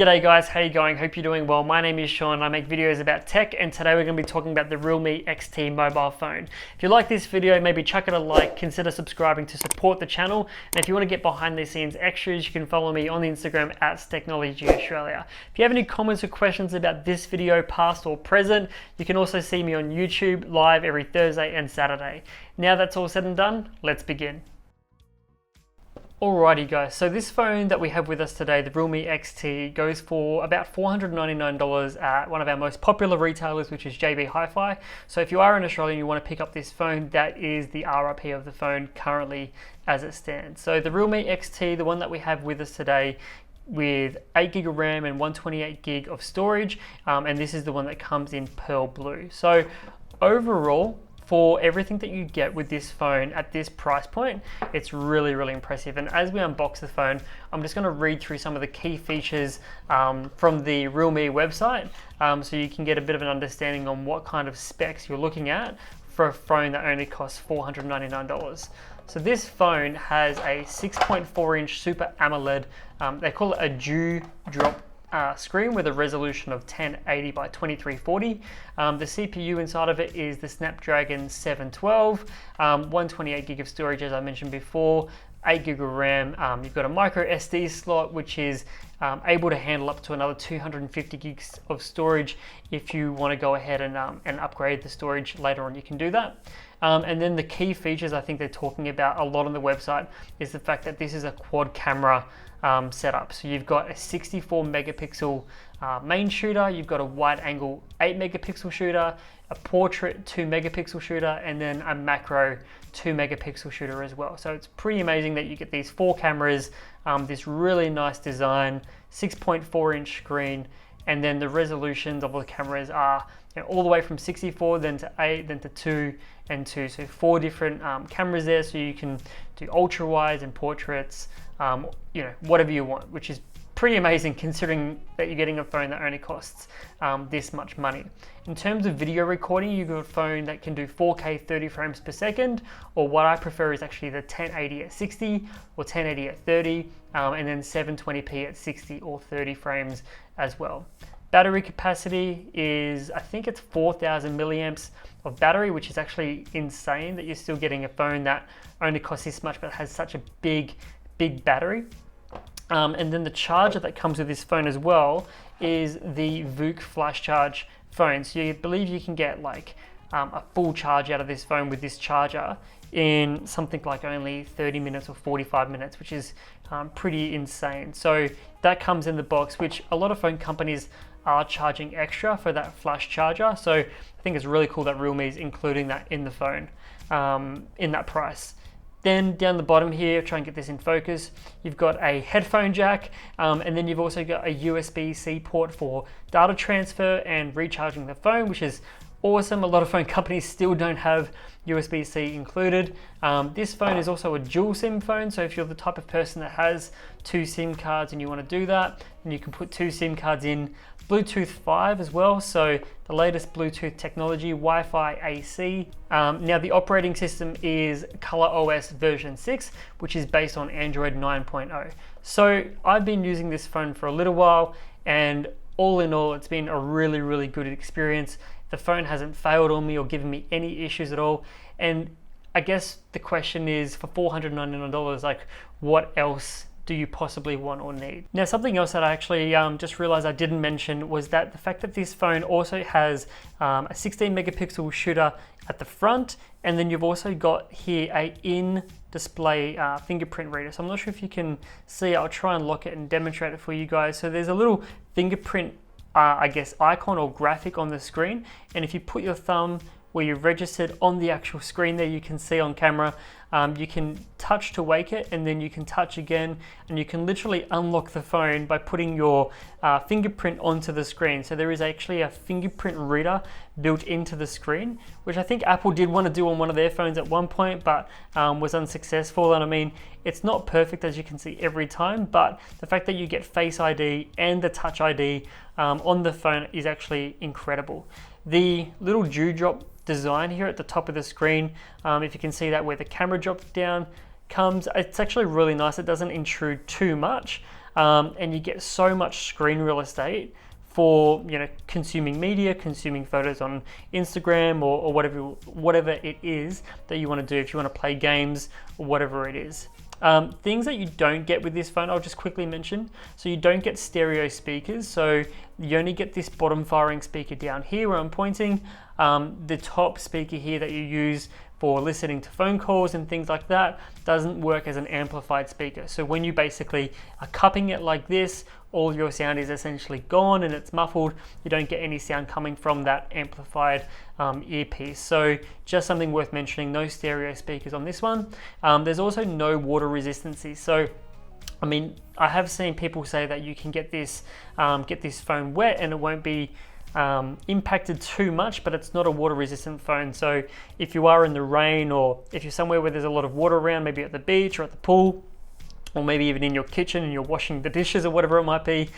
G'day guys, how you going? Hope you're doing well. My name is Sean. I make videos about tech, and today we're going to be talking about the Realme XT mobile phone. If you like this video, maybe chuck it a like, consider subscribing to support the channel, and if you want to get behind the scenes extras, you can follow me on the Instagram at @Technology_Australia. If you have any comments or questions about this video, past or present, you can also see me on YouTube live every Thursday and Saturday. Now that's all said and done, let's begin. Alrighty guys, so this phone that we have with us today, the Realme XT, goes for about $499 at one of our most popular retailers, which is JB Hi-Fi. So if you are in Australia and you want to pick up this phone, that is the RRP of the phone currently as it stands. So the Realme XT, the one that we have with us today, with 8GB of RAM and 128GB of storage, and this is the one that comes in pearl blue. So overall, for everything that you get with this phone at this price point, it's really impressive. And as we unbox the phone, I'm just going to read through some of the key features from the Realme website, so you can get a bit of an understanding on what kind of specs you're looking at for a phone that only costs $499. So this phone has a 6.4-inch Super AMOLED, they call it a dew-drop screen with a resolution of 1080 by 2340. The CPU inside of it is the Snapdragon 712, 128GB of storage as I mentioned before, 8GB of RAM. You've got a micro SD slot which is able to handle up to another 250GB of storage. If you want to go ahead and upgrade the storage later on, you can do that. And then the key features I think they're talking about a lot on the website is the fact that this is a quad camera setup. So you've got a 64 megapixel main shooter, you've got a wide angle 8 megapixel shooter, a portrait 2 megapixel shooter, and then a macro 2 megapixel shooter as well. So it's pretty amazing that you get these 4 cameras, this really nice design, 6.4-inch screen, and then the resolutions of the cameras are all the way from 64, then to 8, then to 2 and 2. So 4 different cameras there, so you can do ultra wides and portraits, whatever you want, which is pretty amazing considering that you're getting a phone that only costs this much money. In terms of video recording, you've got a phone that can do 4K 30 frames per second, or what I prefer is actually the 1080 at 60 or 1080 at 30, and then 720p at 60 or 30 frames as well. Battery capacity is, I think it's 4,000 milliamps of battery, which is actually insane that you're still getting a phone that only costs this much but has such a big battery. And then the charger that comes with this phone as well is the VOOC flash charge phone. So you believe you can get like a full charge out of this phone with this charger in something like only 30 minutes or 45 minutes, which is pretty insane. So that comes in the box, which a lot of phone companies are charging extra for that flash charger. So I think it's really cool that Realme is including that in the phone, in that price. Then down the bottom here, try and get this in focus, you've got a headphone jack, and then you've also got a USB-C port for data transfer and recharging the phone, which is awesome. A lot of phone companies still don't have USB-C included. This phone is also a dual SIM phone, so if you're the type of person that has 2 SIM cards and you want to do that, then you can put 2 SIM cards in. Bluetooth 5 as well, so the latest Bluetooth technology, Wi-Fi AC. Now the operating system is ColorOS version 6, which is based on Android 9.0. So I've been using this phone for a little while, and all in all, it's been a really good experience. The phone hasn't failed on me or given me any issues at all. And I guess the question is, for $499, like, what else do you possibly want or need? Now, something else that I actually just realized I didn't mention was that the fact that this phone also has a 16 megapixel shooter at the front, and then you've also got here a in-display fingerprint reader. So I'm not sure if you can see it. I'll try and lock it and demonstrate it for you guys. So there's a little fingerprint I guess icon or graphic on the screen, and if you put your thumb where you're registered on the actual screen there, you can see on camera, you can touch to wake it, and then you can touch again, and you can literally unlock the phone by putting your fingerprint onto the screen. So there is actually a fingerprint reader built into the screen, which I think Apple did want to do on one of their phones at one point, but was unsuccessful. And I mean, it's not perfect as you can see every time, but the fact that you get Face ID and the Touch ID on the phone is actually incredible. The little dewdrop design here at the top of the screen, if you can see that where the camera drops down, comes, it's actually really nice. It doesn't intrude too much. and you get so much screen real estate for consuming media, consuming photos on Instagram or whatever it is that you want to do, if you want to play games or whatever it is. Things that you don't get with this phone, I'll just quickly mention. So you don't get stereo speakers, so you only get this bottom firing speaker down here where I'm pointing. The top speaker here that you use for listening to phone calls and things like that doesn't work as an amplified speaker. So when you basically are cupping it like this, all your sound is essentially gone and it's muffled. You don't get any sound coming from that amplified earpiece. So just something worth mentioning, no stereo speakers on this one. There's also no water resistancy. So I mean, I have seen people say that you can get this phone wet and it won't be impacted too much, but it's not a water resistant phone. So if you are in the rain, or if you're somewhere where there's a lot of water around, maybe at the beach or at the pool, or maybe even in your kitchen and you're washing the dishes or whatever it might be,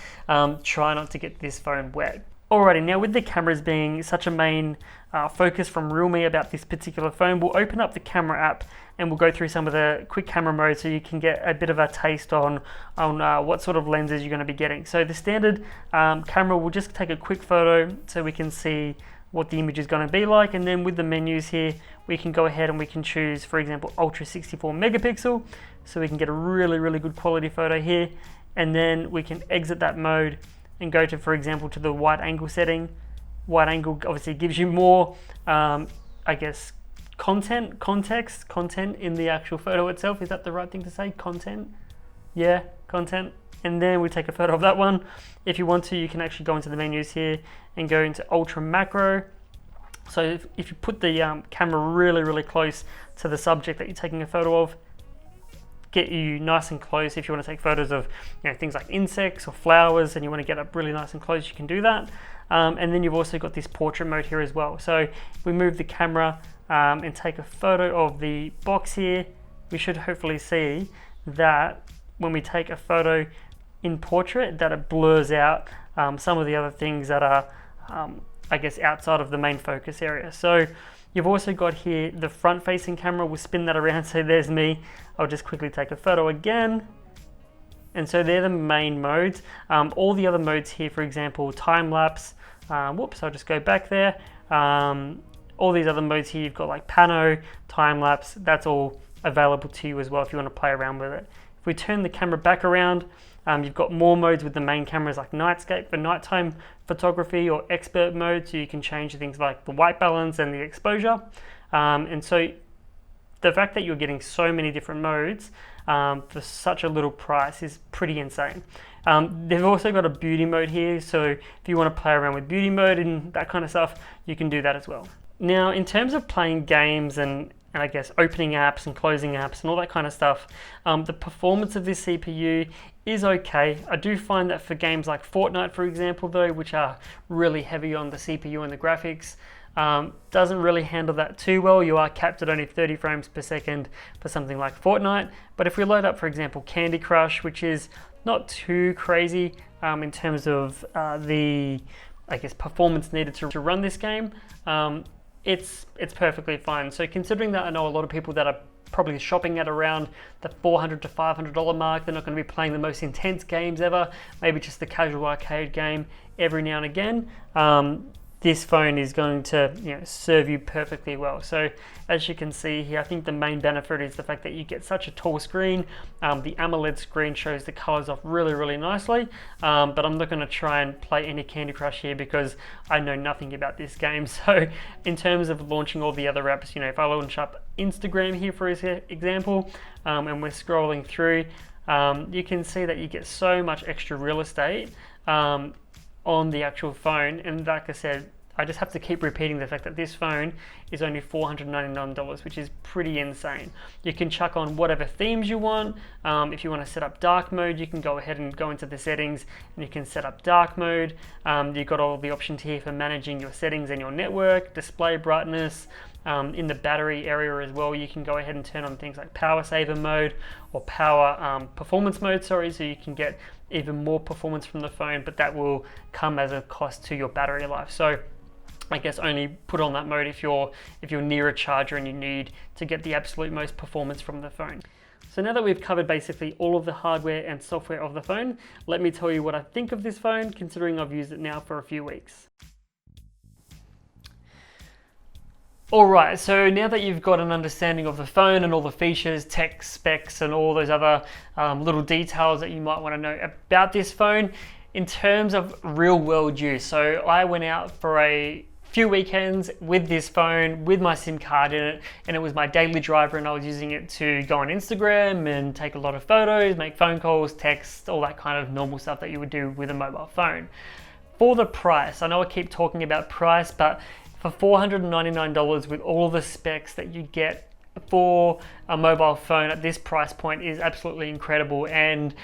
try not to get this phone wet. Alrighty, now with the cameras being such a main focus from Realme about this particular phone, we'll open up the camera app and we'll go through some of the quick camera modes so you can get a bit of a taste on what sort of lenses you're going to be getting. So the standard camera will just take a quick photo so we can see what the image is going to be like, and then with the menus here we can go ahead and we can choose, for example, ultra 64 megapixel, so we can get a really good quality photo here, and then we can exit that mode and go to, for example, to the wide angle setting. Wide angle obviously gives you more I guess content in the actual photo itself. Is that the right thing to say? Content? Yeah, content. And then we take a photo of that one. If you want to, you can actually go into the menus here and go into ultra macro. So if you put the camera really close to the subject that you're taking a photo of, get you nice and close. If you want to take photos of things like insects or flowers and you want to get up really nice and close, you can do that. And then you've also got this portrait mode here as well. So if we move the camera and take a photo of the box here, we should hopefully see that when we take a photo in portrait, that it blurs out some of the other things that are I guess outside of the main focus area. So you've also got here the front facing camera. We'll spin that around, so there's me. I'll just quickly take a photo again. And so they're the main modes. All the other modes here, for example, time lapse, whoops, I'll just go back there. All these other modes here, you've got like pano, time lapse, that's all available to you as well if you want to play around with it. If we turn the camera back around, you've got more modes with the main cameras, like nightscape for nighttime photography, or expert mode, so you can change things like the white balance and the exposure. And so the fact that you're getting so many different modes for such a little price is pretty insane. They've also got a beauty mode here, so if you want to play around with beauty mode and that kind of stuff, you can do that as well. Now, in terms of playing games and I guess opening apps and closing apps and all that kind of stuff, the performance of this CPU is okay. I do find that for games like Fortnite, for example, though, which are really heavy on the CPU and the graphics, doesn't really handle that too well. You are capped at only 30 frames per second for something like Fortnite. But if we load up, for example, Candy Crush, which is not too crazy in terms of the, I guess, performance needed to run this game, it's perfectly fine. So considering that I know a lot of people that are probably shopping at around the $400 to $500 mark, they're not going to be playing the most intense games ever, maybe just the casual arcade game every now and again, this phone is going to serve you perfectly well. So as you can see here, I think the main benefit is the fact that you get such a tall screen. The AMOLED screen shows the colors off really nicely, but I'm not going to try and play any Candy Crush here because I know nothing about this game. So in terms of launching all the other apps, if I launch up Instagram here for example, and we're scrolling through, you can see that you get so much extra real estate on the actual phone. And like I said, I just have to keep repeating the fact that this phone is only $499, which is pretty insane. You can chuck on whatever themes you want. If you want to set up dark mode, you can go ahead and go into the settings and you can set up dark mode. You've got all the options here for managing your settings and your network, display brightness. In the battery area as well, you can go ahead and turn on things like power saver mode or power performance mode, so you can get even more performance from the phone, but that will come as a cost to your battery life. So I guess only put on that mode if you're near a charger and you need to get the absolute most performance from the phone. So now that we've covered basically all of the hardware and software of the phone, let me tell you what I think of this phone, considering I've used it now for a few weeks. Alright, so now that you've got an understanding of the phone and all the features, tech specs and all those other little details that you might want to know about this phone, in terms of real world use, so I went out for a few weekends with this phone, with my SIM card in it, and it was my daily driver, and I was using it to go on Instagram and take a lot of photos, make phone calls, text, all that kind of normal stuff that you would do with a mobile phone. For the price, I know I keep talking about price, but for $499 with all the specs that you get for a mobile phone at this price point is absolutely incredible. And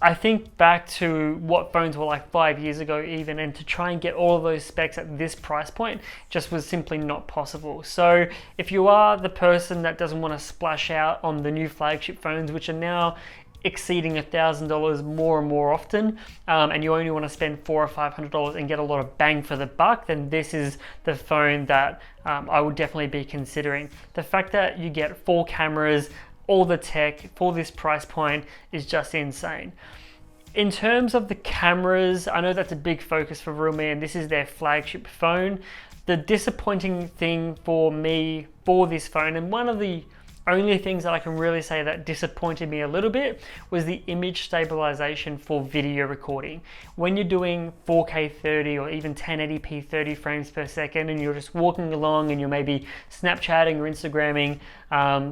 I think back to what phones were like 5 years ago even, and to try and get all of those specs at this price point just was simply not possible. So if you are the person that doesn't want to splash out on the new flagship phones, which are now exceeding $1,000 more and more often, and you only want to spend $400 or $500 and get a lot of bang for the buck, then this is the phone that I would definitely be considering. The fact that you get 4 cameras, all the tech for this price point is just insane. In terms of the cameras, I know that's a big focus for Realme, and this is their flagship phone. The disappointing thing for me for this phone, and one of the only things that I can really say that disappointed me a little bit, was the image stabilization for video recording. When you're doing 4K 30 or even 1080p 30 frames per second, and you're just walking along and you're maybe Snapchatting or Instagramming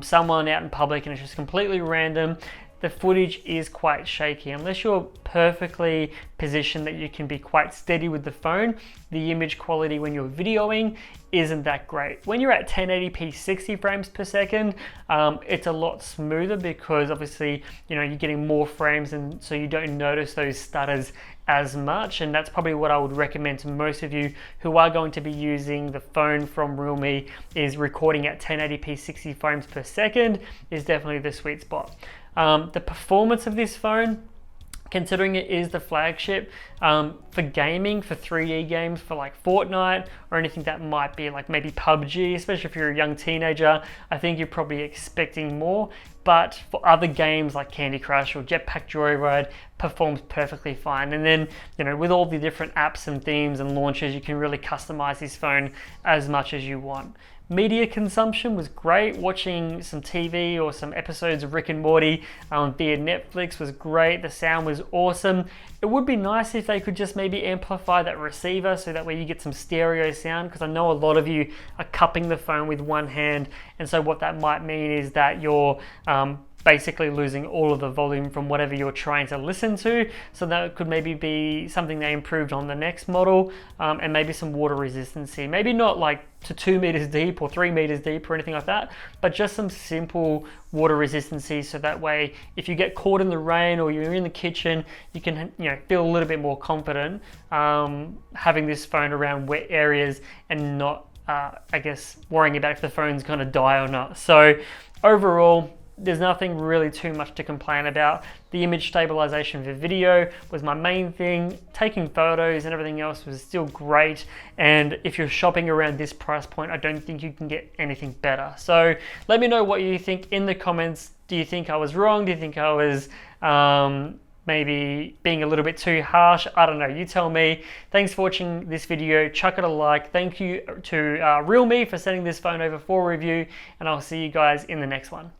someone out in public and it's just completely random, the footage is quite shaky. Unless you're perfectly positioned that you can be quite steady with the phone, the image quality when you're videoing isn't that great. When you're at 1080p 60 frames per second, it's a lot smoother, because obviously, you know, you're getting more frames, and so you don't notice those stutters as much. And that's probably what I would recommend to most of you who are going to be using the phone from Realme, is recording at 1080p 60 frames per second is definitely the sweet spot. The performance of this phone, considering it is the flagship, for gaming, for 3D games, for like Fortnite or anything that might be like maybe PUBG, especially if you're a young teenager, I think you're probably expecting more. But for other games like Candy Crush or Jetpack Joyride, performs perfectly fine. And then, you know, with all the different apps and themes and launches, you can really customize this phone as much as you want. Media consumption was great. Watching some TV or some episodes of Rick and Morty via Netflix was great. The sound was awesome. It would be nice if they could just maybe amplify that receiver so that way you get some stereo sound, because I know a lot of you are cupping the phone with one hand, and so what that might mean is that you're basically losing all of the volume from whatever you're trying to listen to. So that could maybe be something they improved on the next model, and maybe some water resistancy. Maybe not like to 2 meters deep or 3 meters deep or anything like that, but just some simple water resistancy, so that way if you get caught in the rain or you're in the kitchen, you can, you know, feel a little bit more confident having this phone around wet areas and not I guess worrying about if the phone's going to die or not. So overall, there's nothing really too much to complain about. The image stabilization for video was my main thing. Taking photos and everything else was still great. And if you're shopping around this price point, I don't think you can get anything better. So let me know what you think in the comments. Do you think I was wrong? Do you think I was maybe being a little bit too harsh? I don't know, you tell me. Thanks for watching this video. Chuck it a like. Thank you to Realme for sending this phone over for review, and I'll see you guys in the next one.